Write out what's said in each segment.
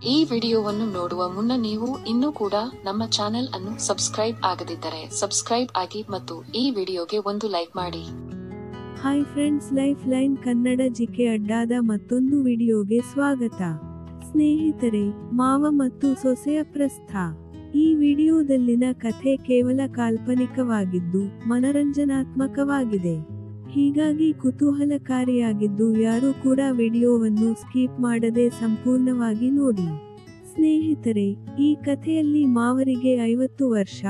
ಈ ವಿಡಿಯೋವನ್ನು ನೋಡುವ ಮುನ್ನ ನೀವು ಇನ್ನೂ ಕೂಡ ನಮ್ಮ ಚಾನೆಲ್ ಅನ್ನು ಸಬ್ಸ್ಕ್ರೈಬ್ ಆಗದಿದ್ದರೆ ಸಬ್ಸ್ಕ್ರೈಬ್ ಆಗಿ ಮತ್ತು ಈ ವಿಡಿಯೋಗೆ ಒಂದು ಲೈಕ್ ಮಾಡಿ. Hi friends, life line Kannada GK ಅಡ್ಡಾದ ಮತ್ತೊಂದು ವಿಡಿಯೋಗೆ ಸ್ವಾಗತ. ಸ್ನೇಹಿತರೆ, ಮಾವ ಮತ್ತು ಸೊಸೆಯ ಪ್ರಸ್ಥ. ಈ ವಿಡಿಯೋದಲ್ಲಿನ ಕಥೆ ಕೇವಲ ಕಾಲ್ಪನಿಕವಾಗಿದ್ದು ಮನರಂಜನಾತ್ಮಕವಾಗಿದೆ. ಹೀಗಾಗಿ ಕುತೂಹಲಕಾರಿಯಾಗಿದ್ದು ಯಾರೂ ಕೂಡ ವಿಡಿಯೋವನ್ನು ಸ್ಕಿಪ್ ಮಾಡದೆ ಸಂಪೂರ್ಣವಾಗಿ ನೋಡಿ. ಸ್ನೇಹಿತರೆ, ಈ ಕಥೆಯಲ್ಲಿ ಮಾವರಿಗೆ 50 ವರ್ಷ,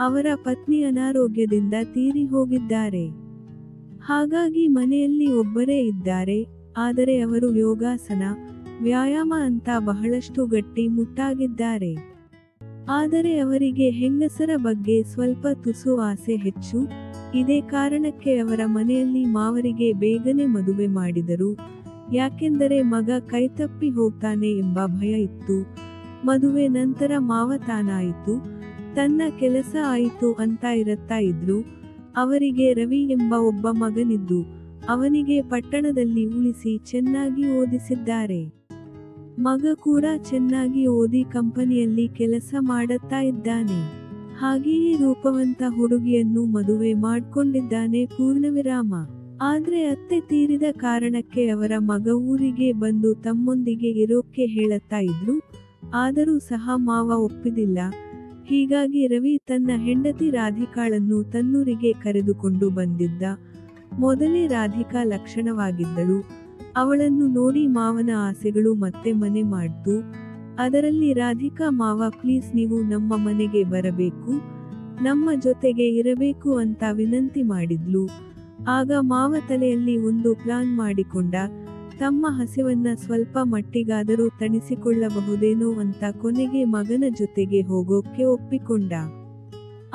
ಅವರ ಪತ್ನಿ ಅನಾರೋಗ್ಯದಿಂದ ತೀರಿ ಹೋಗಿದ್ದಾರೆ. ಹಾಗಾಗಿ ಮನೆಯಲ್ಲಿ ಒಬ್ಬರೇ ಇದ್ದಾರೆ. ಆದರೆ ಅವರು ಯೋಗಾಸನ, ವ್ಯಾಯಾಮ ಅಂತ ಬಹಳಷ್ಟು ಗಟ್ಟಿ ಮುಟ್ಟಾಗಿದ್ದಾರೆ. ಆದರೆ ಅವರಿಗೆ ಹೆಂಗಸರ ಬಗ್ಗೆ ಸ್ವಲ್ಪ ತುಸು ಆಸೆ ಹೆಚ್ಚು. ಇದೇ ಕಾರಣಕ್ಕೆ ಅವರ ಮನೆಯಲ್ಲಿ ಮಾವರಿಗೆ ಬೇಗನೆ ಮದುವೆ ಮಾಡಿದರು. ಯಾಕೆಂದರೆ ಮಗ ಕೈತಪ್ಪಿ ಹೋಗ್ತಾನೆ ಎಂಬ ಭಯ ಇತ್ತು. ಮದುವೆ ನಂತರ ಮಾವ ತಾನಾಯಿತು, ತನ್ನ ಕೆಲಸ ಆಯಿತು ಅಂತ ಇರುತ್ತಾ ಇದ್ರು. ಅವರಿಗೆ ರವಿ ಎಂಬ ಒಬ್ಬ ಮಗನಿದ್ದು, ಅವನಿಗೆ ಪಟ್ಟಣದಲ್ಲಿ ಉಳಿಸಿ ಚೆನ್ನಾಗಿ ಓದಿಸಿದ್ದಾರೆ. ಮಗ ಕೂಡ ಚೆನ್ನಾಗಿ ಓದಿ ಕಂಪನಿಯಲ್ಲಿ ಕೆಲಸ ಮಾಡುತ್ತಾ ಇದ್ದಾನೆ. ಹಾಗೆಯೇ ರೂಪವಂತ ಹುಡುಗಿಯನ್ನು ಮದುವೆ ಮಾಡ್ಕೊಂಡಿದ್ದಾನೆ ಪೂರ್ಣವಿರಾಮ. ಆದ್ರೆ ಅತ್ತೆ ತೀರಿದ ಕಾರಣಕ್ಕೆ ಅವರ ಮಗ ಊರಿಗೆ ಬಂದು ತಮ್ಮೊಂದಿಗೆ ಇರೋಕ್ಕೆ ಹೇಳುತ್ತಾ ಇದ್ರು. ಆದರೂ ಸಹ ಮಾವ ಒಪ್ಪಿದಿಲ್ಲ. ಹೀಗಾಗಿ ರವಿ ತನ್ನ ಹೆಂಡತಿ ರಾಧಿಕಾಳನ್ನು ತನ್ನೂರಿಗೆ ಕರೆದುಕೊಂಡು ಬಂದಿದ್ದ. ಮೊದಲೇ ರಾಧಿಕಾ ಲಕ್ಷಣವಾಗಿದ್ದಳು. ಅವಳನ್ನು ನೋಡಿ ಮಾವನ ಆಸೆಗಳು ಮತ್ತೆ ಮನೆ ಮಾಡ್ತು. ಅದರಲ್ಲಿ ರಾಧಿಕಾ, ಮಾವ ಪ್ಲೀಸ್ ನೀವು ನಮ್ಮ ಮನೆಗೆ ಬರಬೇಕು, ನಮ್ಮ ಜೊತೆಗೆ ಇರಬೇಕು ಅಂತ ವಿನಂತಿ ಮಾಡಿದ್ಲು. ಆಗ ಮಾವ ತಲೆಯಲ್ಲಿ ಒಂದು ಪ್ಲಾನ್ ಮಾಡಿಕೊಂಡ. ತಮ್ಮ ಹಸಿವನ್ನ ಸ್ವಲ್ಪ ಮಟ್ಟಿಗಾದರೂ ತಣಿಸಿಕೊಳ್ಳಬಹುದೇನೋ ಅಂತ ಕೊನೆಗೆ ಮಗನ ಜೊತೆಗೆ ಹೋಗೋಕ್ಕೆ ಒಪ್ಪಿಕೊಂಡ.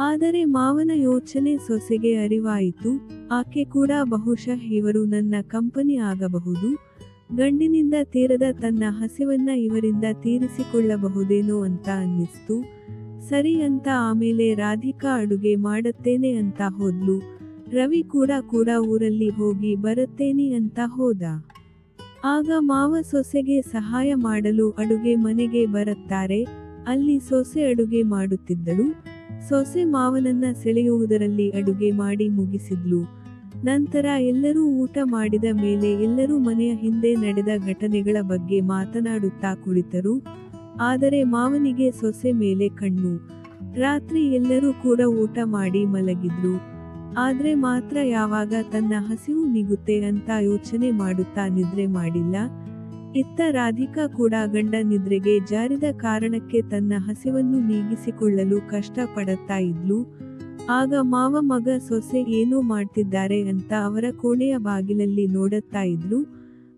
ಆದರೆ ಮಾವನ ಯೋಚನೆ ಸೊಸೆಗೆ ಅರಿವಾಯಿತು. ಆಕೆ ಕೂಡ ಬಹುಶಃ ಇವರು ನನ್ನ ಕಂಪನಿ ಆಗಬಹುದು, ಗಂಡಿನಿಂದ ತೀರದ ತನ್ನ ಹಸಿವನ್ನ ಇವರಿಂದ ತೀರಿಸಿಕೊಳ್ಳಬಹುದೇನೋ ಅಂತ ಅನ್ನಿಸ್ತು. ಸರಿ ಅಂತ ಆಮೇಲೆ ರಾಧಿಕಾ ಅಡುಗೆ ಮಾಡುತ್ತೇನೆ ಅಂತ ಹೋದ್ಲು. ರವಿ ಕೂಡ ಊರಲ್ಲಿ ಹೋಗಿ ಬರುತ್ತೇನೆ ಅಂತ ಹೋದ. ಆಗ ಮಾವ ಸೊಸೆಗೆ ಸಹಾಯ ಮಾಡಲು ಅಡುಗೆ ಮನೆಗೆ ಬರುತ್ತಾರೆ. ಅಲ್ಲಿ ಸೊಸೆ ಅಡುಗೆ ಮಾಡುತ್ತಿದ್ದಳು. ಸೊಸೆ ಮಾವನನ್ನ ಸೆಳೆಯುವುದರಲ್ಲಿ ಅಡುಗೆ ಮಾಡಿ ಮುಗಿಸಿದ್ಲು. ನಂತರ ಎಲ್ಲರೂ ಊಟ ಮಾಡಿದ ಮೇಲೆ ಎಲ್ಲರೂ ಮನೆಯ ಹಿಂದೆ ನಡೆದ ಘಟನೆಗಳ ಬಗ್ಗೆ ಮಾತನಾಡುತ್ತಾ ಕುಳಿತರು. ಆದರೆ ಮಾವನಿಗೆ ಸೊಸೆ ಮೇಲೆ ಕಣ್ಣು. ರಾತ್ರಿ ಎಲ್ಲರೂ ಕೂಡ ಊಟ ಮಾಡಿ ಮಲಗಿದ್ರು. ಆದ್ರೆ ಮಾತ್ರ ಯಾವಾಗ ತನ್ನ ಹಸಿವು ನೀಗುತ್ತೆ ಅಂತ ಯೋಚನೆ ಮಾಡುತ್ತಾ ನಿದ್ರೆ ಮಾಡಿಲ್ಲ. ಇತ್ತ ರಾಧಿಕಾ ಕೂಡ ಗಂಡ ನಿದ್ರೆಗೆ ಜಾರಿದ ಕಾರಣಕ್ಕೆ ತನ್ನ ಹಸಿವನ್ನು ನೀಗಿಸಿಕೊಳ್ಳಲು ಕಷ್ಟ ಪಡುತ್ತಾ ಇದ್ಲು. ಆಗ ಮಾವ ಮಗ ಸೊಸೆ ಏನೋ ಮಾಡ್ತಿದ್ದಾರೆ ಅಂತ ಅವರ ಕೋಣೆಯ ಬಾಗಿಲಲ್ಲಿ ನೋಡುತ್ತಾ ಇದ್ರು.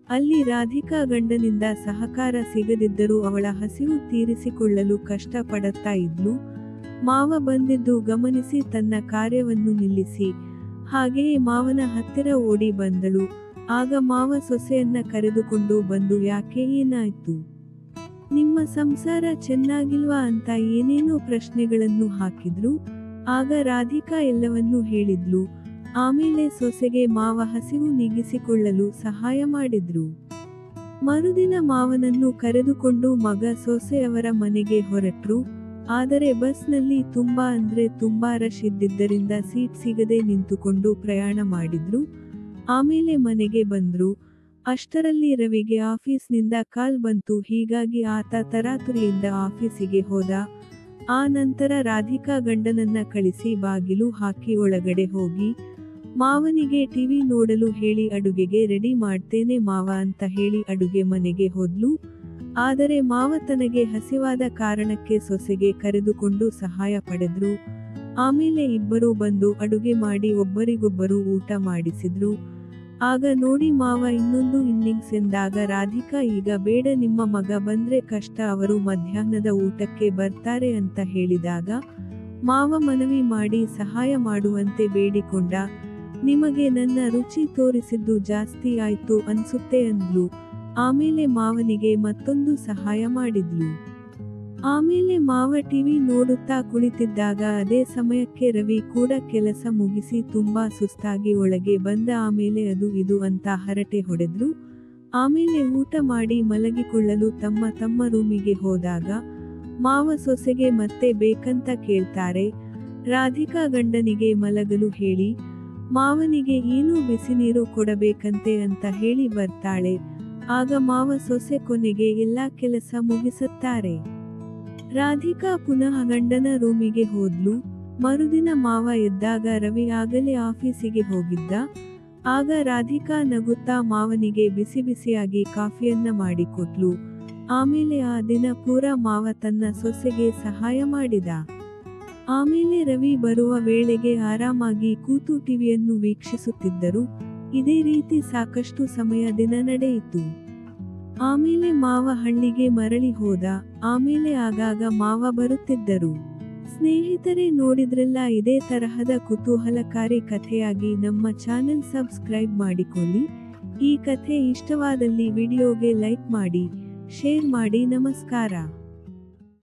ಅಲ್ಲಿ ರಾಧಿಕಾ ಗಂಡನಿಂದ ಸಹಕಾರ ಸಿಗದಿದ್ದರೂ ಅವಳ ಹಸಿವು ತೀರಿಸಿಕೊಳ್ಳಲು ಕಷ್ಟ ಪಡುತ್ತಾ ಇದ್ಲು. ಮಾವ ಬಂದಿದ್ದು ಗಮನಿಸಿ ತನ್ನ ಕಾರ್ಯವನ್ನು ನಿಲ್ಲಿಸಿ ಹಾಗೆಯೇ ಮಾವನ ಹತ್ತಿರ ಓಡಿ ಬಂದಳು. ಆಗ ಮಾವ ಸೊಸೆಯನ್ನ ಕರೆದುಕೊಂಡು ಬಂದು, ಯಾಕೆ, ಏನಾಯ್ತು, ನಿಮ್ಮ ಸಂಸಾರ ಚೆನ್ನಾಗಿಲ್ವಾ ಅಂತ ಏನೇನೋ ಪ್ರಶ್ನೆಗಳನ್ನು ಹಾಕಿದ್ರು. ಆಗ ರಾಧಿಕಾ ಎಲ್ಲವನ್ನೂ ಹೇಳಿದ್ಲು. ಆಮೇಲೆ ಸೊಸೆಗೆ ಮಾವ ಹಸಿವು ನೀಗಿಸಿಕೊಳ್ಳಲು ಸಹಾಯ ಮಾಡಿದ್ರು. ಮರುದಿನ ಮಾವನನ್ನು ಕರೆದುಕೊಂಡು ಮಗ ಸೊಸೆ ಅವರ ಮನೆಗೆ ಹೊರಟ್ರು. ಆದರೆ ಬಸ್ನಲ್ಲಿ ತುಂಬಾ ರಶ್ ಇದ್ದಿದ್ದರಿಂದ ಸೀಟ್ ಸಿಗದೆ ನಿಂತುಕೊಂಡು ಪ್ರಯಾಣ ಮಾಡಿದ್ರು. ಆಮೇಲೆ ಮನೆಗೆ ಬಂದ್ರು. ಅಷ್ಟರಲ್ಲಿ ರವಿಗೆ ಆಫೀಸ್ನಿಂದ ಕಾಲ್ ಬಂತು. ಹೀಗಾಗಿ ಆತ ತರಾತುರಿಯಿಂದ ಆಫೀಸಿಗೆ ಹೋದ. ಆ ನಂತರ ರಾಧಿಕಾ ಗಂಡನನ್ನ ಕಳಿಸಿ ಬಾಗಿಲು ಹಾಕಿ ಒಳಗಡೆ ಹೋಗಿ ಮಾವನಿಗೆ ಟಿವಿ ನೋಡಲು ಹೇಳಿ ಅಡುಗೆಗೆ ರೆಡಿ ಮಾಡ್ತೇನೆ ಮಾವ ಅಂತ ಹೇಳಿ ಅಡುಗೆ ಮನೆಗೆ ಹೋದ್ಲು. ಆದರೆ ಮಾವ ತನಗೆ ಹಸಿವಾದ ಕಾರಣಕ್ಕೆ ಸೊಸೆಗೆ ಕರೆದುಕೊಂಡು ಸಹಾಯ ಪಡೆದ್ರು. ಆಮೇಲೆ ಇಬ್ಬರೂ ಬಂದು ಅಡುಗೆ ಮಾಡಿ ಒಬ್ಬರಿಗೊಬ್ಬರು ಊಟ ಮಾಡಿಸಿದ್ರು. ಆಗ ನೋಡಿ ಮಾವ ಇನ್ನೊಂದು ಇನ್ನಿಂಗ್ಸ್ ಎಂದಾಗ ರಾಧಿಕಾ, ಈಗ ಬೇಡ, ನಿಮ್ಮ ಮಗ ಬಂದ್ರೆ ಕಷ್ಟ, ಅವರು ಮಧ್ಯಾಹ್ನದ ಊಟಕ್ಕೆ ಬರ್ತಾರೆ ಅಂತ ಹೇಳಿದಾಗ ಮಾವ ಮನವಿ ಮಾಡಿ ಸಹಾಯ ಮಾಡುವಂತೆ ಬೇಡಿಕೊಂಡ. ನಿಮಗೆ ನನ್ನ ರುಚಿ ತೋರಿಸಿದ್ದು ಜಾಸ್ತಿ ಆಯ್ತು ಅನ್ಸುತ್ತೆ ಅಂದ್ಲು. ಆಮೇಲೆ ಮಾವನಿಗೆ ಮತ್ತೊಂದು ಸಹಾಯ ಮಾಡಿದ್ಲು. ಆಮೇಲೆ ಮಾವ ಟಿವಿ ನೋಡುತ್ತಾ ಕುಳಿತಿದ್ದಾಗ ಅದೇ ಸಮಯಕ್ಕೆ ರವಿ ಕೂಡ ಕೆಲಸ ಮುಗಿಸಿ ತುಂಬಾ ಸುಸ್ತಾಗಿ ಒಳಗೆ ಬಂದ. ಆಮೇಲೆ ಅದು ಇದು ಅಂತ ಹರಟೆ ಹೊಡೆದ್ರು. ಆಮೇಲೆ ಊಟ ಮಾಡಿ ಮಲಗಿಕೊಳ್ಳಲು ತಮ್ಮ ತಮ್ಮ ರೂಮಿಗೆ ಹೋದಾಗ ಮಾವ ಸೊಸೆಗೆ ಮತ್ತೆ ಬೇಕಂತ ಕೇಳ್ತಾರೆ. ರಾಧಿಕಾ ಗಂಡನಿಗೆ ಮಲಗಲು ಹೇಳಿ ಮಾವನಿಗೆ ಏನೋ ಬಿಸಿನೀರು ಕೊಡಬೇಕಂತೆ ಅಂತ ಹೇಳಿ ಬರ್ತಾಳೆ. ಆಗ ಮಾವ ಸೊಸೆ ಕೊನೆಗೆ ಎಲ್ಲಾ ಕೆಲಸ ಮುಗಿಸುತ್ತಾರೆ. ರಾಧಿಕಾ ಪುನಃ ಗಂಡನ ರೂಮಿಗೆ ಹೋದ್ಲು. ಮರುದಿನ ಮಾವ ಎದ್ದಾಗ ರವಿ ಆಗಲೇ ಆಫೀಸಿಗೆ ಹೋಗಿದ್ದ. ಆಗ ರಾಧಿಕಾ ನಗುತ್ತಾ ಮಾವನಿಗೆ ಬಿಸಿ ಬಿಸಿಯಾಗಿ ಕಾಫಿಯನ್ನ ಮಾಡಿಕೊಟ್ಲು. ಆಮೇಲೆ ಆ ದಿನ ಪೂರ ಮಾವ ತನ್ನ ಸೊಸೆಗೆ ಸಹಾಯ ಮಾಡಿದ. ಆಮೇಲೆ ರವಿ ಬರುವ ವೇಳೆಗೆ ಆರಾಮಾಗಿ ಕೂತು ಟಿವಿಯನ್ನು ವೀಕ್ಷಿಸುತ್ತಿದ್ದರು. ಇದೇ ರೀತಿ ಸಾಕಷ್ಟು ಸಮಯ ದಿನ ನಡೆಯಿತು. ಆಮೇಲೆ ಮಾವ ಹಳ್ಳಿಗೆ ಮರಳಿ ಹೋದ. ಆಮೇಲೆ ಆಗಾಗ ಮಾವ ಬರುತ್ತಿದ್ದರು. ಸ್ನೇಹಿತರೆ, ನೋಡಿದ್ರಲ್ಲ, ಇದೇ ತರಹದ ಕುತೂಹಲಕಾರಿ ಕಥೆಯಾಗಿ ನಮ್ಮ ಚಾನೆಲ್ ಸಬ್ಸ್ಕ್ರೈಬ್ ಮಾಡಿಕೊಳ್ಳಿ. ಈ ಕಥೆ ಇಷ್ಟವಾದಲ್ಲಿ ವಿಡಿಯೋಗೆ ಲೈಕ್ ಮಾಡಿ, ಶೇರ್ ಮಾಡಿ. ನಮಸ್ಕಾರ.